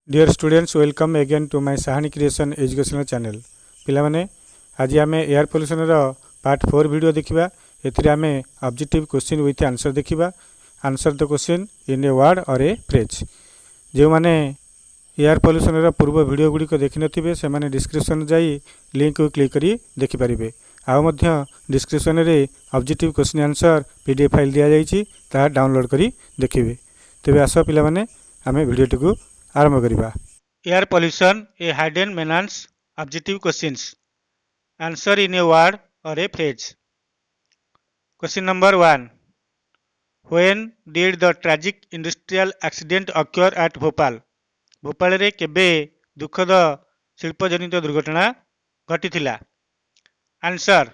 Dear students welcome again to my Sahani creation educational channel. पिलामाने आज आम एयर पोल्यूशन पार्ट 4 वीडियो देखिबा। एथिरे आम ऑब्जेक्टिव क्वेश्चन विथ आंसर देखिबा। Answer the question in a word or a phrase. जो माने एयर पोल्यूशन पूर्व वीडियो गुड़िक देखि नथिबे से माने डिस्क्रिप्शन जाई लिंक को क्लिक करी देखि परिबे। आउ मध्य डिस्क्रिप्शन रे objective question answer PDF file दिया जाइछि, ता डाउनलोड करी देखिबे। तेबे आसो पिलामाने आमे वीडियो को आरंभ करिबा। Air pollution a hidden menace objective questions answer in a word or a phrase. Question number 1, when did the tragic industrial accident occur at Bhopal? Bhopal रे केबे दुखद शिल्पजनित दुर्घटना घटिथिला? आंसर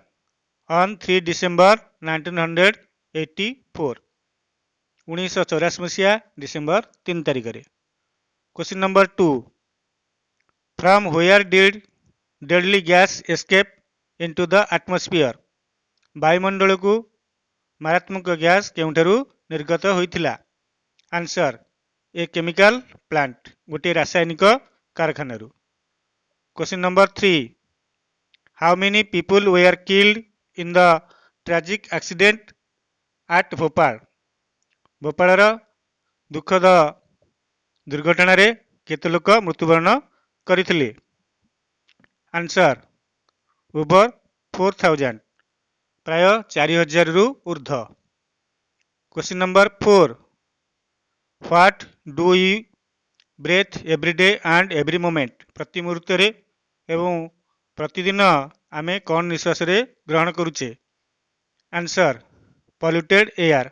ऑन 3 डिसेंबर 1984, 1984 मसीहा डिसेंबर 3 तारिख रे। Question number 2, from where did deadly gas escape into the atmosphere? वायुमंडल को मारात्मक गैस केउंठारु निर्गत होइथिला? आंसर ए केमिकल प्लांट, गोटे रासायनिक कारखानारू। Question number 3, how many people were killed in the tragic accident at Bhopal? Bhopal दुखद दुर्घटना रे केते लोक मृत्युवरण करथिले? आंसर ओवर 4000, प्राय 4000 रु ऊर्ध्व। Question number 4, what do you breathe every day and every moment? प्रति मुहूर्त रे एवं प्रतिदिन आमे कौन निश्वास रे ग्रहण करूचे? आंसर पॉल्यूटेड एयर,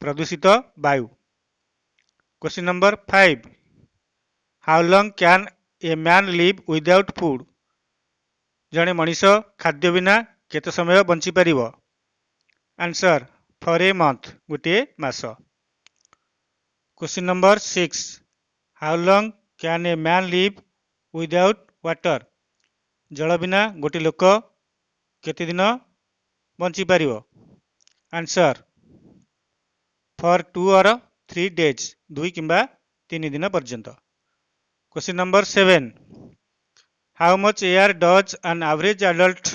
प्रदूषित वायु। Question number 5, how long can a man live without food? जड़े मनीष खाद्य बिना केते समय बंची पारिबो? आंसर फॉर ए मंथ, गोटे मास। Question number 6, how long can a man live without water? जल बिना गोटे लोक केते दिन बंची पारिबो? आंसर फॉर 2 और 3 डेज, 2 किंबा 3 दिन पर्यंत। Question number 7, how much air does an average adult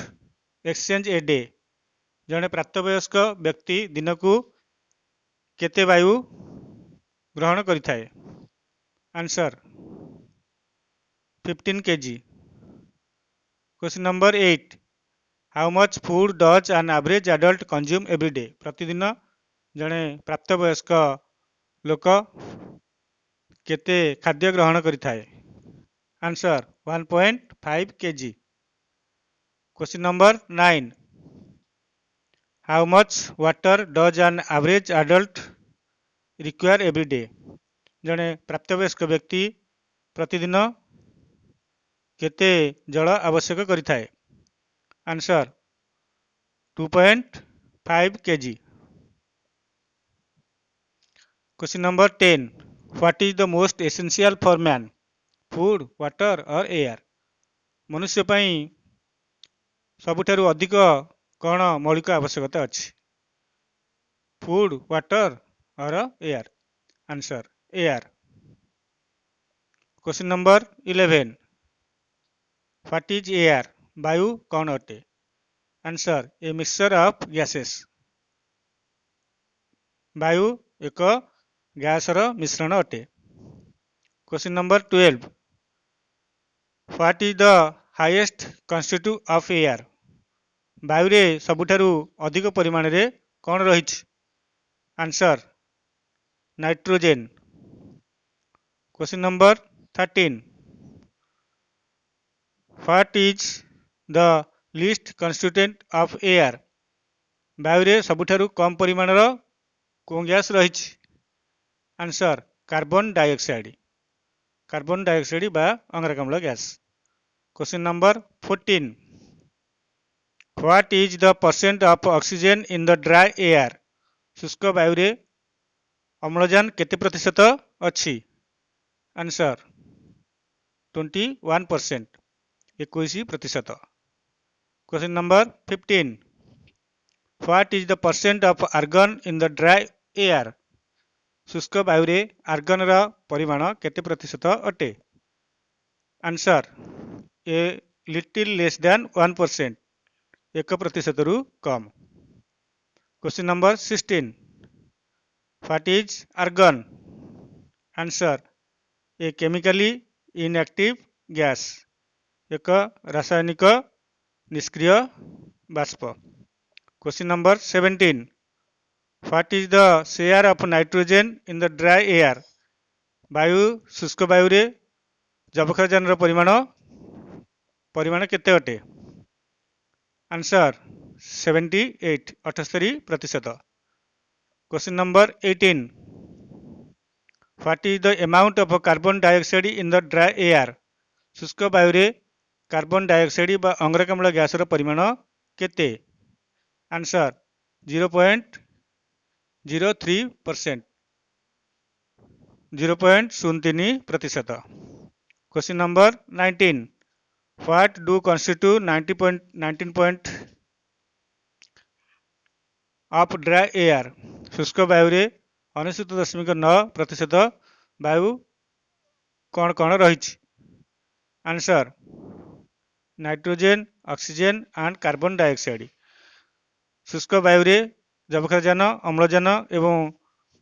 exchange a day? जड़े प्राप्तवयस्क व्यक्ति दिन को केते वायु ग्रहण करिथाए? Answer 15 kg। Question number 8, how much food does an average adult consume every day? प्रतिदिन जड़े प्राप्तवयस्क लोक केते खाद्य ग्रहण करिथाए? Answer 1.5 kg। Question number 9, how much water does an average adult require every day? जड़े प्राप्तवयस्क व्यक्ति प्रतिदिन केते जल आवश्यक करिथाए? Answer 2.5 kg। Question number 10, what is the most essential for man? Food, water or air? मनुष्य पई सबुठारु अधिक कौन मौलिक आवश्यकता अछि? Food, water or air? Answer air. Question number 11, what is air? वायु कौन अटे? Answer a mixture of gases, वायु एक गैसर मिश्रण अटे। Question number 12, what is the highest constitute of air? वायु रे सबुठारु अधिक परिमाण रे कौन रहिछि? Answer nitrogen. Question number 13, what is the least constituent of air? वायु रे सबुठारु कम परिमाण रो कौन गैस रहिछि? Answer carbon dioxide, carbon dioxide बा अंगारकाम्ल gas. Question number 14, what is the percent of oxygen in the dry air? शुष्क वायु रे अम्लजान केते प्रतिशत अछि? Answer 21%, 21%। Question number 15, what is the percent of argon in the dry air? शुष्क वायु रे आर्गन रा परिमाण केते प्रतिशत अटे? Answer a little less than 1%, 1% रु कम। Question number 16, what is argon? Answer a chemically inactive gas, एक रासायनिक निष्क्रिय बाष्प। Question number 17, what is the share of nitrogen in the dry air? वायु शुष्क वायु रे जबक्षारजान परिमाण केते अटे? Answer 78, 78%। Question number 18, what is the amount of carbon dioxide in the dry air? शुष्क वायु रे कार्बन डाइऑक्साइड बा अंगारकाम्ल गैस रो परिमाण केते? Answer 0.03%, 0.03%। Question number 19, what do constitute 19% of dry air? शुष्क वायु रे 99.9% वायु कौन कौन रही? Answer nitrogen, oxygen and carbon dioxide. शुष्क वायु रे जबक्षारजान, अम्लजान एवं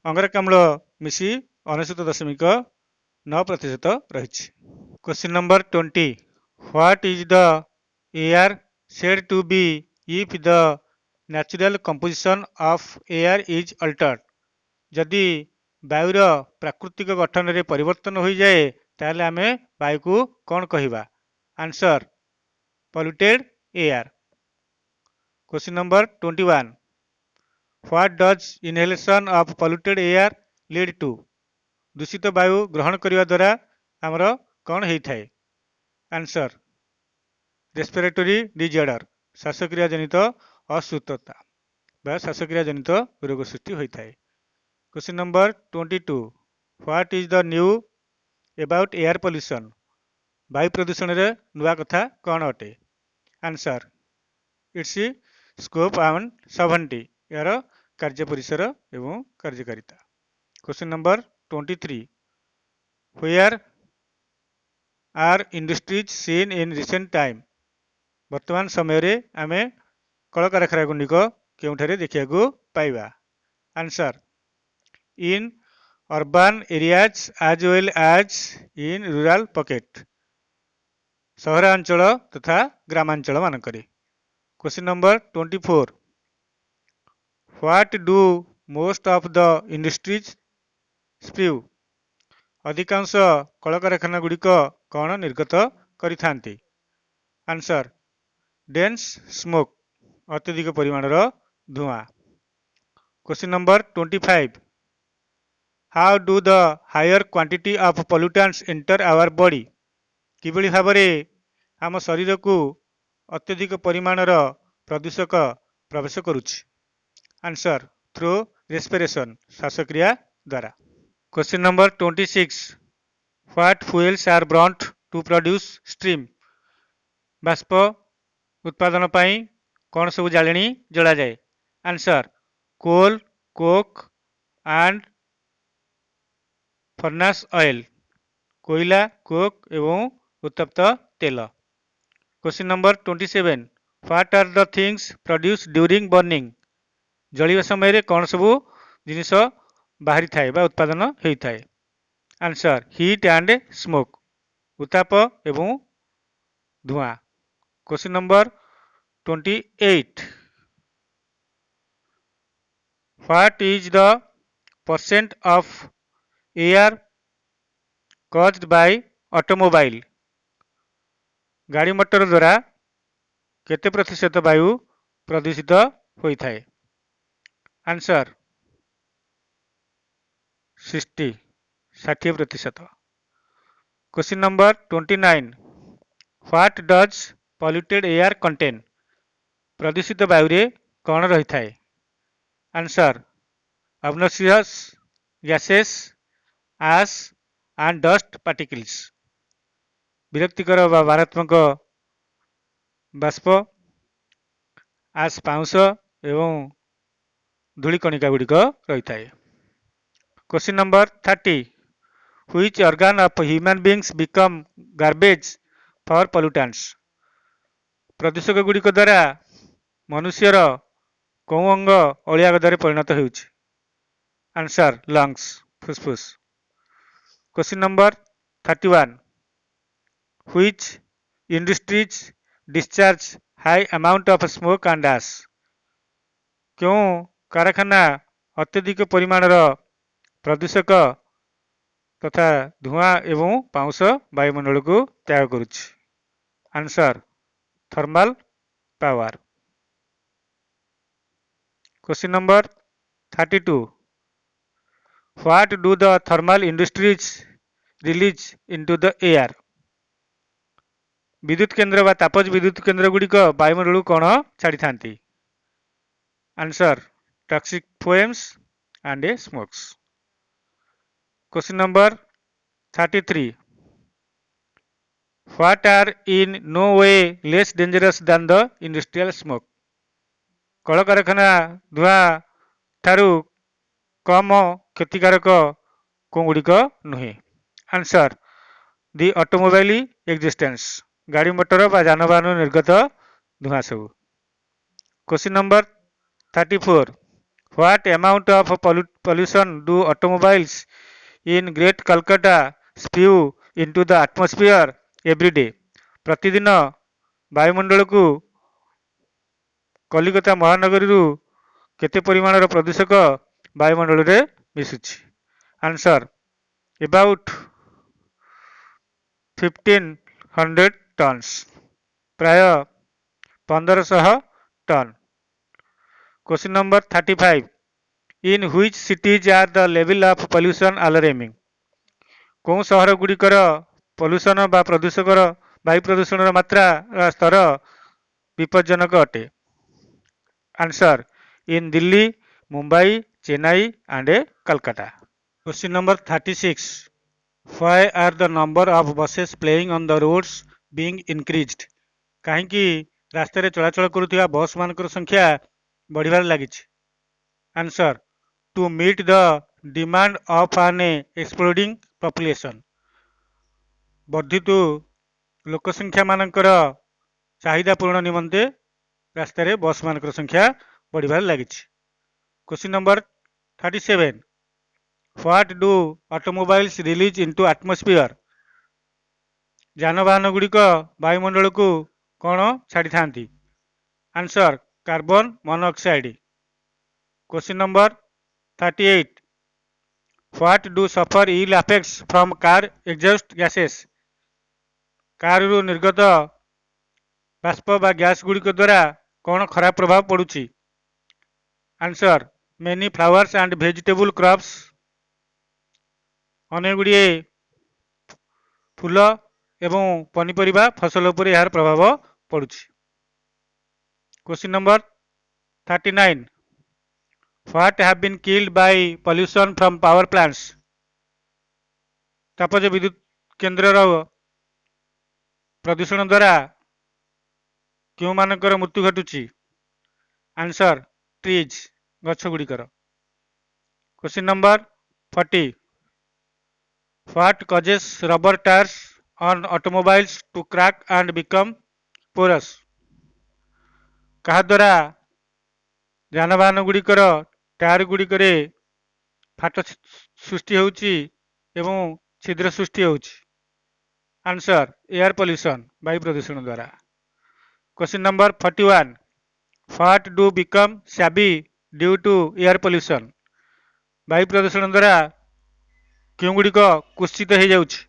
अंगारकाम्ल मिसी 99.9% रही। Question number 20, what is the air said to be if the natural composition of air is altered? जदि वायुर प्राकृतिक गठन रे परिवर्तन हो जाए ताले आमे वायु को कौन कहिबा? Answer polluted air। Question number 21, what does inhalation of polluted air lead to? दूषित वायु ग्रहण करने द्वारा आमर कौन होता है? आंसर रेस्पिरेटरी डिजॉर्डर, श्वासक्रिया जनित असुस्थता बा श्वासक्रिया जनित रोग सृष्टि होता है। Question number 22, what is the new about air pollution? वायु प्रदूषण रे नुआ कथा कौन अटे? Answer it's scope and sovereignty, यार कार्य परिसर एवं कार्यकारिता। Question number 23, where are industries seen in recent time? वर्तमान समय रे आमे कल कारखाना गुड़िक केउठारे देखिया पाइबा? Answer in urban areas as well as in rural pocket, सहरांचल तथा ग्रामांचल मानकरे। Question number 24, what do most of the industries spew? अधिकांश कल कारखाना गुड़िक कौन निर्गत करिथांती? आंसर डेंस स्मोक, अत्यधिक परिमाणर धुआं। Question number 25, how do the higher quantity of pollutants enter our body? किभली भाबरे आम शरीर को अत्यधिक परिमाणर प्रदूषक प्रवेश करुछि? आंसर थ्रू रेस्पिरेशन, श्वासक्रिया द्वारा। Question number 26, what fuels are burned to produce steam? बाष्प उत्पादन पाई कौन सब जालेनी जला जाए? Answer coal, coke and furnace oil, कोयला, कोक एवं उत्तप्त तेल। Question number 27, what are the things produce during burning? जलिबा समय रे कौन सब जिनिस बाहरी थाए बा उत्पादन होता है? आंसर हीट एंड स्मोक, उत्ताप एवं धुआं। Question number 28, what is the percent of air caused by automobile? गाड़ी मोटर द्वारा केते प्रतिशत वायु प्रदूषित होता है? Answer 60%। Question number 29, what does polluted air contain? प्रदूषित वायु रे कौन रही थाए? Answer obnoxious gases, ash and dust particles, विरक्तिकर बा मारात्मक बाष्प, एश पाउंस एवं धूलिकणिका गुड़िक रही थाए। Question number 30 which organ of human beings become garbage for pollutants प्रदूषक गुड़िक द्वारा मनुष्यर कौ अंग अलिया गदारे परिणत होउछि आंसर लंग्स फुसफुस question number 31 which industries discharge high amount of smoke and ash क्यों कारखाना अत्यधिक परिमाणर प्रदूषक तथा धुआं एवं पाउंस वायुमंडल को त्याग करुछि answer thermal power question number 32 what do the thermal industries release into the air विद्युत केंद्र बा तापज विद्युत केंद्र गुड़िक वायुमंडल कौन छाड़ी थांती answer toxic fumes and smokes question number 33 what are in no way less dangerous than the industrial smoke कल कारखाना धुआं ठारू कम क्षतिकारक कौ गुड़िक नुहे आंसर दि ऑटोमोबाइल एक्जिस्टेंस गाड़ी मोटर बा जानवाहन निर्गत धुआं सब question number 34 what amount of pollution do automobiles in Great Calcutta spew into the atmosphere every day प्रतिदिन वायुमंडल को कलिकता महानगरी केते परिमाणर प्रदूषक वायुमंडल रे मिसुछि आंसर अबाउट 1500 टन्स प्राय 1500 ton question number 35 in which cities are the level of pollution alarming कौन सहर गुड़िकर पोल्यूशन बा प्रदूषकर वायु प्रदूषण मात्रा स्तर विपज्जनक अटे answer in Delhi Mumbai Chennai and Calcutta question number 36 why are the number of buses playing on the roads being increased कहीं रास्ता रे चलाचल करुवा बस मानकर संख्या बढ़िबार लागिछि answer to meet the demand of an exploding population वर्धित लोक संख्या मानकर चाहिदा पूर्ण निमंते रास्ता रे बस मानकर संख्या बढ़िबार लागिछि question number 37 what do automobiles release into atmosphere जानवाहन गुड़िक वायुमंडल को कौन छाड़ी थांती answer carbon monoxide question number 38 what do suffer ill effects from car exhaust gases car रु निर्गत बाष्प बा गैस गुड़िक द्वारा कौन खराब प्रभाव पड़ुछि answer many flowers and vegetable crops अनेक गुड़िए फूल एवं पनीपरिबा फसल उपर यार प्रभाव पड़ुछि question number 39 what have been killed by pollution from power plants तापज विद्युत केंद्र प्रदूषण द्वारा क्यों मानकर मृत्यु घटुछि आंसर ट्रीज गछ गुड़िकर question number 40 what causes rubber tyres on automobiles to crack and become porous कहा द्वारा जानवाहन गुड़िकर टायर गुड़िकर फाट सृष्टि होउछि एवं छिद्र सृष्टि होउछि आंसर एयर पोल्यूशन वायु प्रदूषण द्वारा question number 41 what do become सैबी ड्यू टू एयर पोल्यूशन वायु प्रदूषण द्वारा क्यों गुड़िक कुत्सित हो जाउछि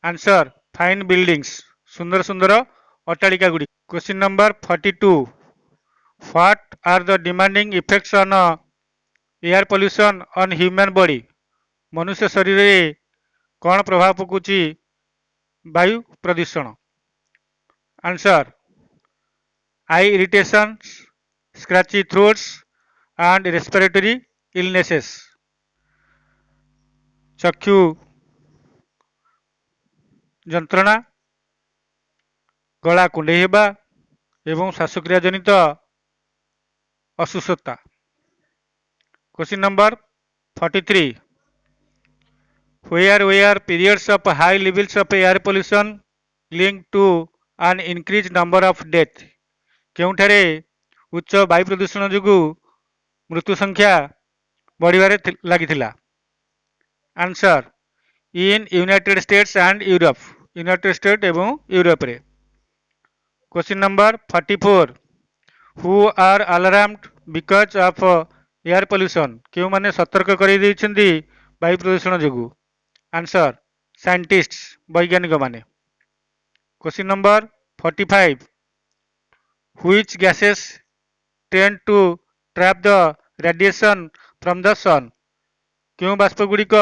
आंसर फाइन बिल्डिंग्स सुंदर सुंदर अट्टालिका गुड़ी question number 42 what are the demanding effects on air pollution on human body मनुष्य शरीर रे कौन प्रभाव पकुछि वायु प्रदूषण answer eye irritation scratchy throats and respiratory illnesses चक्षु जंत्रणा गला कुंडई हेबा एवं श्वासक्रिया जनित असुस्थता question number 43 where were periods of high levels of air pollution linked to an increased number of death? କେଉଁଠାରେ ଉଚ୍ଚ ବାୟୁ ପ୍ରଦୂଷଣ ଯୋଗୁଁ ମୃତ୍ୟୁ ସଂଖ୍ୟା ବଢ଼ିବାରେ ଲାଗିଥିଲା? Answer in United States and Europe. United state ଏବଂ ୟୁରୋପରେ। Question number 44. Who are alarmed because of air pollution? କେଉଁମାନେ ସତର୍କ କରାଇ ଦେଇଛନ୍ତି ବାୟୁ ପ୍ରଦୂଷଣ ଯୋଗୁଁ? ଆନ୍ସର ସାଇଣ୍ଟିଷ୍ଟ୍ସ, ବୈଜ୍ଞାନିକମାନେ। Question number 45. Which gases tend to trap the radiation from the sun? କେଉଁ ବାଷ୍ପ ଗୁଡ଼ିକ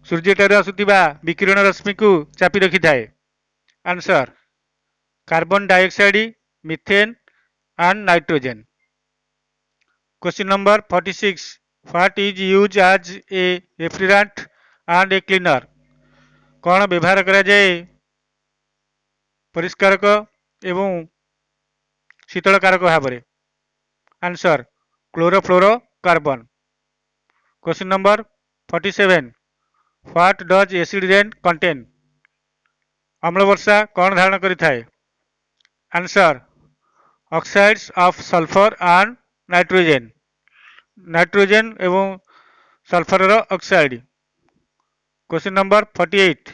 ସୂର୍ଯ୍ୟଠାରୁ ଆସୁଥିବା ବିକିରଣ ରଶ୍ମିକୁ ଚାପି ରଖିଥାଏ? Answer carbon dioxide, methane and nitrogen. Question number 46. What is used as a refrigerant and a cleaner? कौन व्यवहार करा जाए परिष्कारक एवं शीतलकारक भाव में? Answer chlorofluorocarbon. Question number 47. What does acid rain contain? अम्ल वर्षा कौन धारण करिथाए? Answer oxides of sulphur and nitrogen, nitrogen एवं sulphur oxide. Question number 48.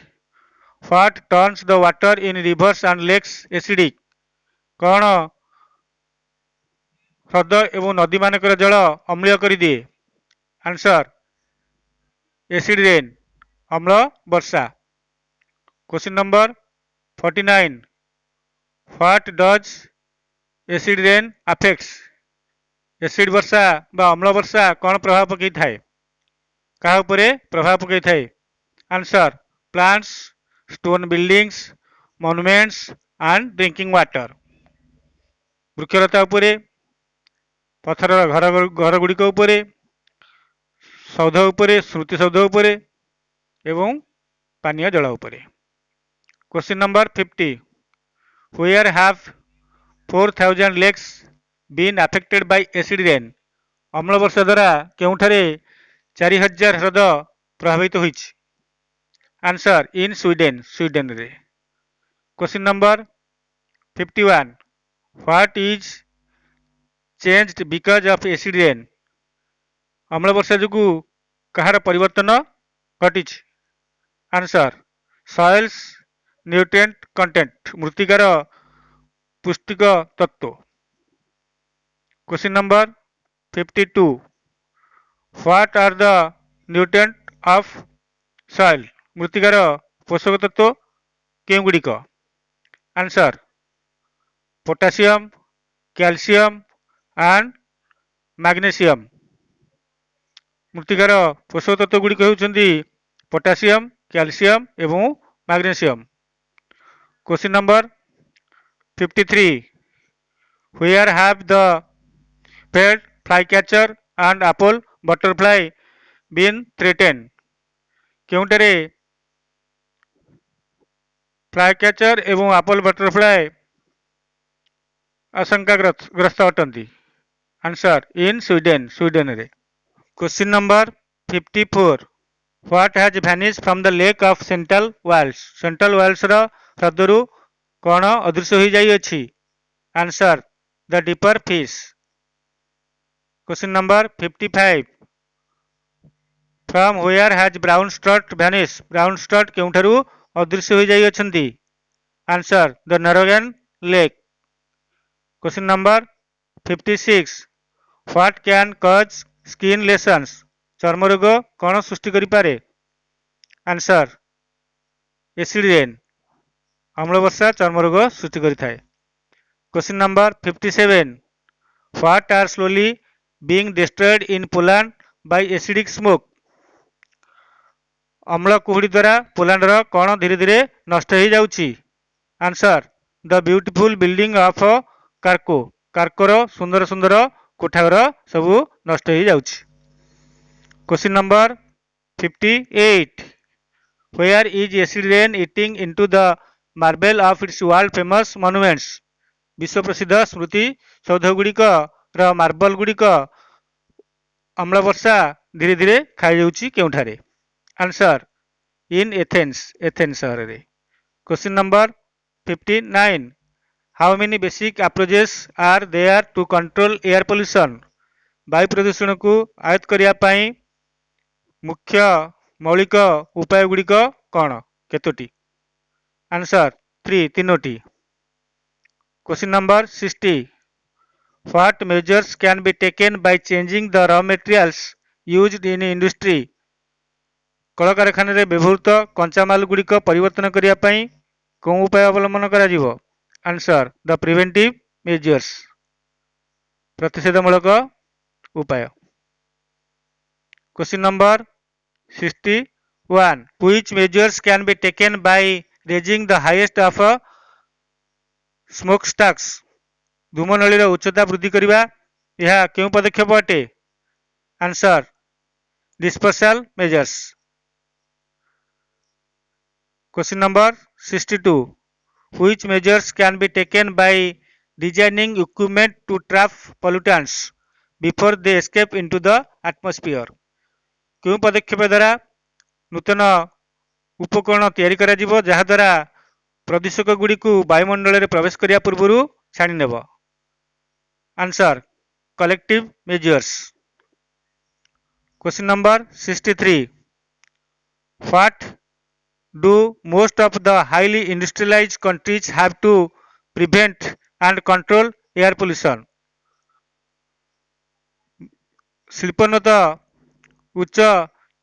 What turns the water in rivers and lakes acidic? कौन ह्रद एवं नदी मानकर जल अम्लीय कर दिए? आंसर एसिड रेन, अम्ल वर्षा। Question number 49. What does acid rain affects? Acid वर्षा बा अम्ल वर्षा कौन प्रभाव पकई थाए? कहा उपरे प्रभाव पकई थाए? Answer plants, stone buildings, monuments and drinking water. वृक्षलता उपरे, पत्थर घर गुड़िक उपरे, सौध उपरे, स्मृति सौध उपरे एवं पानीय जल उपरे। Question number 50. Where have 4000 lakes been affected by acid rain? अम्ल वर्षा द्वारा केउठारे 4000 ह्रद प्रभावित होइछि? आंसर इन स्वीडेन, स्वीडेन रे। Question number 51. What is changed because of acid rain? अम्ल वर्षा जोगु कहार परिवर्तन घटिछि? आंसर सॉइल्स न्यूट्रिएंट कंटेंट, मृत्तिकार पुष्टिक तत्व। Question number 52. What are the nutrient of soil? मृत्तिकार पोषक तत्व केउं गुड़िक? Answer potassium, calcium and magnesium. मृत्तिकार पोषक तत्व गुड़िक होउछन्ती पोटासियम, कैल्शियम एवं magnesium. Question number 53. Where have the bird flycatcher and apple butterfly been threatened? केउंटारे फ्लाइकैचर एवं एप्पल बटरफ्लाई आशंकाग्रस्त अटंती? आंसर इन स्वीडेन, स्वीडेन रे। Question number 54. What has vanished from the lake of central Wales? Central Wales रो ह्रदरू कौन अदृश्य हो जाई अछि? Answer the deeper fish. Question number 55. From where has brown trout vanish? Brown trout केउठारू अदृश्य हो जाई अछंती? Answer the Norwegian lake. Question number 56. What can cause skin lesions? चर्म रोग कौन सृष्टि करि पारे? आंसर एसिड रेन, अम्ल वर्षा चर्म रोग सृष्टि करिथाए। Question number 57. What are slowly being destroyed in Poland by acidic smoke? अम्ल कुहुड़ी द्वारा पोलैंड रो कौन धीरे धीरे नष्ट हो जाउछि? Answer the beautiful building of Krakow, कार्कोर सुंदर सुंदर कोठाघर सबू नष्ट हो जाउछि। Question number 58. Where is acid rain eating into the marble of its world famous monuments? विश्व प्रसिद्ध स्मृति सौध गुड़िक मार्बल गुड़िक अम्ल वर्षा धीरे धीरे खाई जाउछि केउठारे? आंसर in Athens, Athens सहर. Question number 59. How many basic approaches are there to control air pollution? वायु प्रदूषण को आयत्त करिया पाई मुख्य मौलिक उपाय गुड़िक कौन केतोटी? Answer 3 तीनोटी. Question number 60. What measures can be taken by changing the raw materials used in industry? कल कारखाना रे व्यवहृत कंचामाल गुड़िक परिवर्तन करिया पाई कौन उपाय अवलंबन करा जीवो? आंसर द प्रिवेंटिव मेजर्स प्रतिषेधमूलक उपाय. Question number 61. Which measures can be taken by raising the highest of smokestacks? धूमनली उच्चता वृद्धि करने यह क्यों पदक्षेप अटे? Answer dispersal measures. Question number 62. Which measures can be taken by designing equipment to trap pollutants before they escape into the atmosphere? क्यों पदक्षेप द्वारा नूतन उपकरण तैयारी करा जीवो जहा द्वारा प्रदूषक गुड़ी को वायुमंडल में प्रवेश करिया पूर्व छाणी नेब? Answer collective measures. Question number 63. What do most of the highly industrialized countries have to prevent and control air pollution? शिल्पोन्नत उच्च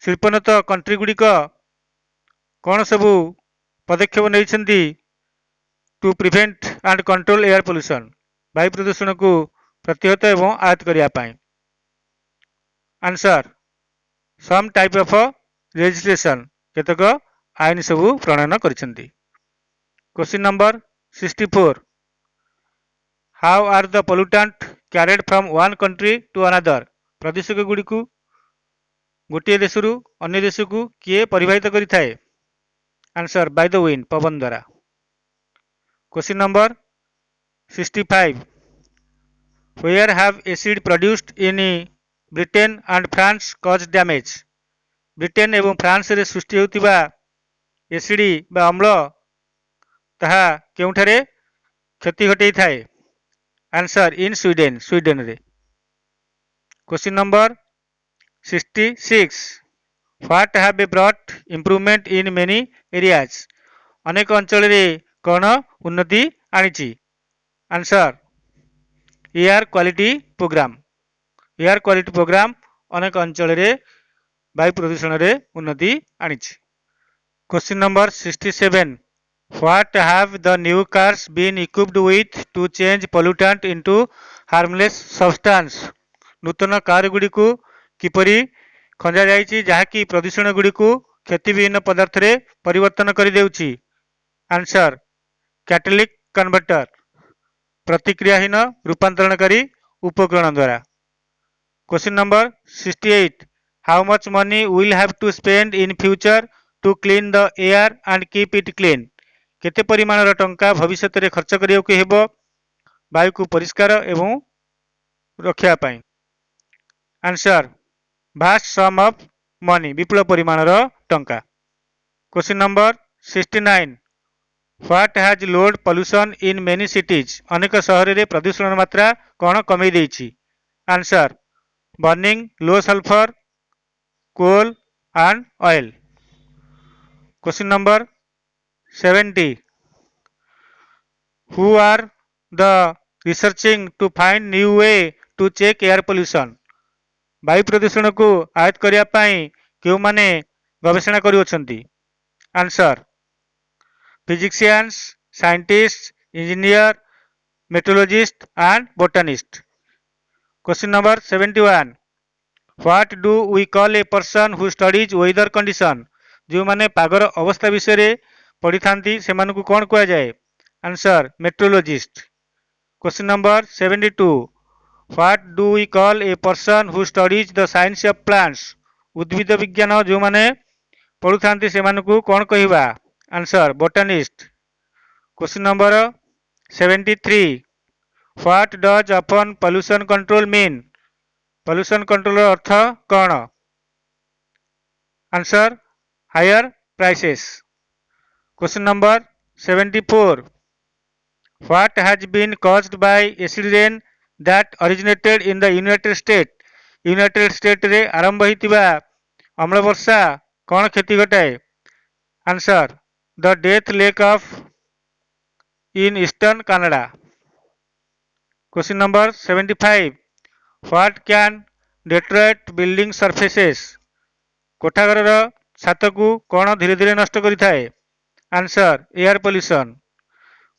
शिल्पोन्नत कंट्री गुड़िक कौन सबू पदक्षेप नहीं to prevent and control air pollution वायु प्रदूषण को प्रतिहत एवं आयत्त करने? Answer some type of legislation केतक आईन सबू प्रणयन करिसेंती. Question number 64. How are the pollutant carried from one country to another? प्रदूषक गुड़ी को गोटे देश रु अन्य देश को किए परिवाहित करिथाए? आंसर बाय द विंड पवन द्वारा. Question number 65. Where have acid produced in Britain and France caused damage? Britain एवं फ्रांस रे सृष्टि होतिबा एसिड बा अम्ल ताहा केउठारे क्षति घटई थाए? आंसर इन स्वीडेन स्वीडेन रे. Question number 66. What have brought improvement in many areas? अनेक अंचल रे कौन उन्नति आनिछि? Answer air quality program. Air quality program अनेक अंचल रे वायु प्रदूषण रे उन्नति आनिछि. Question number 67. What have the new cars been equipped with to change pollutant into harmless substance? Nutan car Gudi को किपरि खंजा जाइछि जहाँकि प्रदूषण गुड़ी को क्षतिविहीन पदार्थ रे परिवर्तन कर देउछि? आंसर कैटलिक कन्वर्टर प्रतिक्रियाहीन रूपांतरणकारी उपकरण द्वारा. Question number 68. How much money will have to spend in future to clean the air and keep it clean? केते परिमाणर टंका भविष्य रे खर्च करियो के हेबो वायु को परिष्कार एवं रक्षा पाई? Answer vast sum of money विपुल परिमाणर टंका. Question number 69. What has lowered pollution in many cities? अनेक शहर रे प्रदूषण मात्रा कौन कमी देछि? Answer burning low sulphur coal and oil. Question number 70. Who are the researching to find new way to check air pollution? वायु प्रदूषण को आयत्त करिया पाई केउ माने गवेषणा करिवछंती? Answer physicians scientist engineer meteorologist and botanist. Question number 71. What do we call a person who studies weather condition? जो माने पागर अवस्था विषय रे पढ़ी थांती से मानकु कौन कहा जाए? Answer metrologist. Question number 72. What do we call a person who studies the science of plants? उद्भिद विज्ञान जो माने पढ़ु थांती से मानकु कौन कहिबा? Answer botanist. Question number 73. What does upon pollution control mean? pollution control अर्थ कौन? Answer higher prices. Question number 74. What has been caused by acid rain that originated in the United States? United ଷ୍ଟେଟ୍ରେ ଆରମ୍ଭ ହୋଇଥିବା ଅମ୍ଳ ବର୍ଷା କ'ଣ କ୍ଷତି ଘଟାଏ? Answer the death lake of in eastern Canada. Question number 75. What can deteriorate building surfaces? କୋଠାଘରର ଛାତକୁ କ'ଣ ଧୀରେ ଧୀରେ ନଷ୍ଟ କରିଥାଏ? Answer air pollution.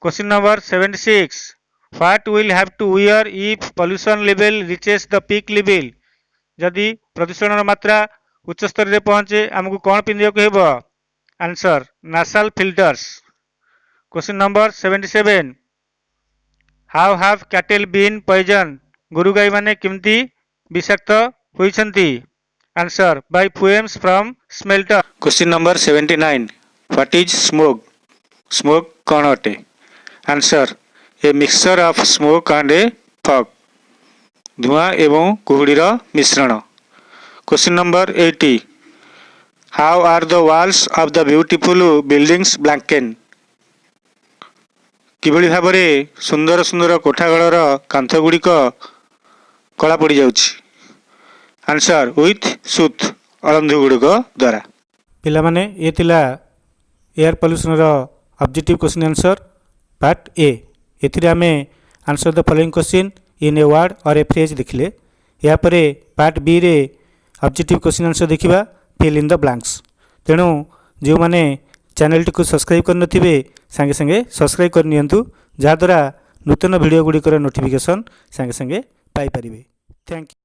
Question number 76. What will have to wear if pollution level reaches the peak level? ଯଦି ପ୍ରଦୂଷଣର ମାତ୍ରା ଉଚ୍ଚ ସ୍ତରରେ ପହଞ୍ଚେ ଆମକୁ କ'ଣ ପିନ୍ଧିବାକୁ ହେବ? Answer nasal filters. Question number 77. How have cattle been poisoned? ଗୋରୁ ଗାଈମାନେ କେମିତି ବିଷାକ୍ତ ହୋଇଛନ୍ତି? Answer by fumes from smelter. Question number 79. What is smoke? Smoke କ'ଣ ଅଟେ? Answer a mixture of smoke and a fog. ଧୂଆଁ ଏବଂ କୁହୁଡ଼ିର ମିଶ୍ରଣ. Question number 80. How are the walls of the beautiful buildings blackened? କିଭଳି ଭାବରେ ସୁନ୍ଦର ସୁନ୍ଦର କୋଠାଘରର କାନ୍ଥଗୁଡ଼ିକ କଳା ପଡ଼ିଯାଉଛି? ଆନ୍ସର ୱିଥ୍ ସୁଥ୍ ଅଳନ୍ଧୁଗୁଡ଼ିକ ଦ୍ୱାରା. ପିଲାମାନେ ଏ ଥିଲା ଏୟାର ପଲ୍ୟୁସନର objective question answer part A. ଏଥିରେ ଆମେ answer the following question in a word or a phrase ଦେଖିଲେ. ଏହାପରେ ପାର୍ଟ ବି ରେ ଅବଜେକ୍ଟିଭ୍ କ୍ୱେଶ୍ଚିନ୍ ଆନ୍ସର ଦେଖିବା fill in the blanks. ତେଣୁ ଯେଉଁମାନେ ଚ୍ୟାନେଲଟିକୁ ସବସ୍କ୍ରାଇବ୍ କରିନଥିବେ ସାଙ୍ଗେ ସାଙ୍ଗେ ସବସ୍କ୍ରାଇବ୍ କରିନିଅନ୍ତୁ, ଯାହାଦ୍ୱାରା ନୂତନ ଭିଡ଼ିଓ ଗୁଡ଼ିକର ନୋଟିଫିକେସନ୍ ସାଙ୍ଗେ ସାଙ୍ଗେ ପାଇପାରିବେ. Thank you.